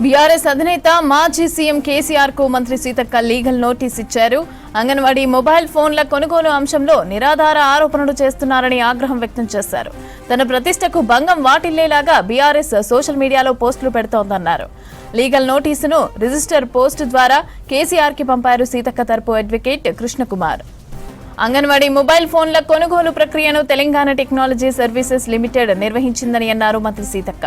BRS అధినేత మాజీ CM KCR కు మంత్రి సీతక్క లీగల్ నోటీస్ ఇచ్చారు. అంగన్వాడీ మొబైల్ ఫోన్ల కొనుగోలు అంశంలో నిరాధార ఆరోపణలు చేస్తున్నారని ఆగ్రహం వ్యక్తం చేశారు. తన ప్రతిష్టకు భంగం వాటిల్లేలాగా బీఆర్ఎస్ సోషల్ మీడియాలో పోస్టులు పెడుతోందన్నారు. లీగల్ నోటీసును రిజిస్టర్ పోస్ట్ ద్వారా కేసీఆర్ కి పంపారు సీతక్క తరపు అడ్వకేట్ కృష్ణకుమార్. అంగన్వాడీ మొబైల్ ఫోన్ల కొనుగోలు ప్రక్రియను తెలంగాణ టెక్నాలజీ సర్వీసెస్ లిమిటెడ్ నిర్వహించిందని అన్నారు మంత్రి సీతక్క.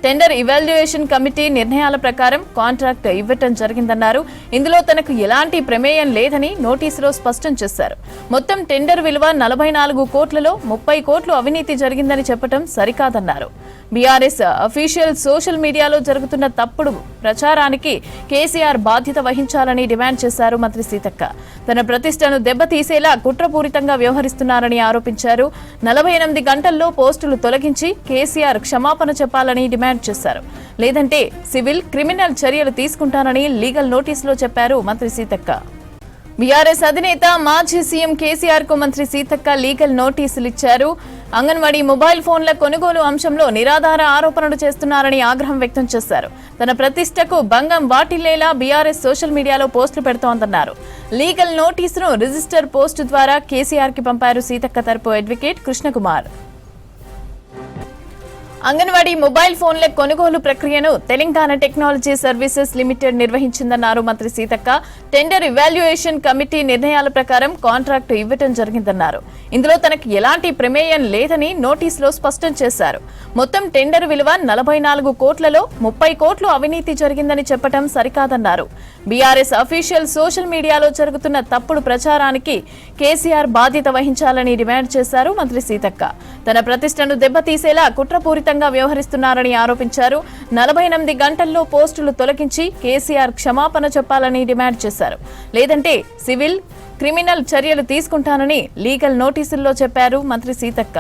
టెండర్ ఇవాల్యుయేషన్ కమిటీ నిర్ణయాల ప్రకారం కాంట్రాక్ట్ ఇవ్వటం జరిగిందన్నారు. ఇందులో తనకు ఎలాంటి ప్రమేయం లేదని నోటీసులో స్పష్టం చేశారు. మొత్తం టెండర్ విలువ 44 కోట్లలో 30 కోట్లు అవినీతి జరిగిందని చెప్పడం సరికాదన్నారు. బీఆర్ఎస్ అఫీషియల్ సోషల్ మీడియాలో జరుగుతున్న తప్పుడు ప్రచారానికి కేసీఆర్ బాధ్యత వహించాలని డిమాండ్ చేశారు మంత్రి సీతక్క. తన ప్రతిష్టను దెబ్బతీసేలా కుట్రపూరితంగా వ్యవహరిస్తున్నారని ఆరోపించారు. 48 గంటల్లో పోస్టులు తొలగించి కేసీఆర్ క్షమాపణ చెప్పాలని డిమాండ్ చేశారు. లేదంటే సివిల్, క్రిమినల్ చర్యలు తీసుకుంటానని లీగల్ నోటీసులో చెప్పారు మంత్రి సీతక్క. బీఆర్ఎస్ అధినేత మాజీ సీఎం కేసీఆర్ కు మంత్రి సీతక్క లీగల్ నోటీసులు ఇచ్చారు. అంగన్వాడీ మొబైల్ ఫోన్ల కొనుగోలు అంశంలో నిరాధార ఆరోపణలు చేస్తున్నారని ఆగ్రహం వ్యక్తం చేశారు. తన ప్రతిష్టకు భంగం వాటిల్లేలా బీఆర్ఎస్ సోషల్ మీడియాలో పోస్టులు పెడుతోందన్నారు. లీగల్ నోటీసును రిజిస్టర్ పోస్ట్ ద్వారా కేసీఆర్ కి పంపారు సీతక్క తరపు అడ్వకేట్ కృష్ణకుమార్. అంగన్వాడీ మొబైల్ ఫోన్ల కొనుగోలు ప్రక్రియను తెలంగాణ టెక్నాలజీ సర్వీసెస్ లిమిటెడ్ నిర్వహించిందన్నారు మంత్రి సీతక్క. టెండర్ ఇవాల్యుయేషన్ కమిటీ నిర్ణయాల ప్రకారం కాంట్రాక్టు ఇవ్వటం జరిగిందన్నారు. ఇందులో తనకు ఎలాంటి ప్రమేయం లేదని నోటీసులో స్పష్టం చేశారు. మొత్తం టెండర్ విలువ 44 కోట్లలో 30 కోట్లు అవినీతి జరిగిందని చెప్పడం సరికాదన్నారు. బీఆర్ఎస్ అఫీషియల్ సోషల్ మీడియాలో జరుగుతున్న తప్పుడు ప్రచారానికి కేసీఆర్ బాధ్యత వహించాలని డిమాండ్ చేశారు మంత్రి సీతక్క. తన ప్రతిష్టను దెబ్బతీసేలా కుట్రపూరిత వ్యవహరిస్తున్నారని ఆరోపించారు. 48 గంటల్లో పోస్టులు తొలగించి కేసీఆర్ క్షమాపణ చెప్పాలని డిమాండ్ చేశారు. లేదంటే సివిల్, క్రిమినల్ చర్యలు తీసుకుంటానని లీగల్ నోటీసుల్లో చెప్పారు మంత్రి సీతక్క.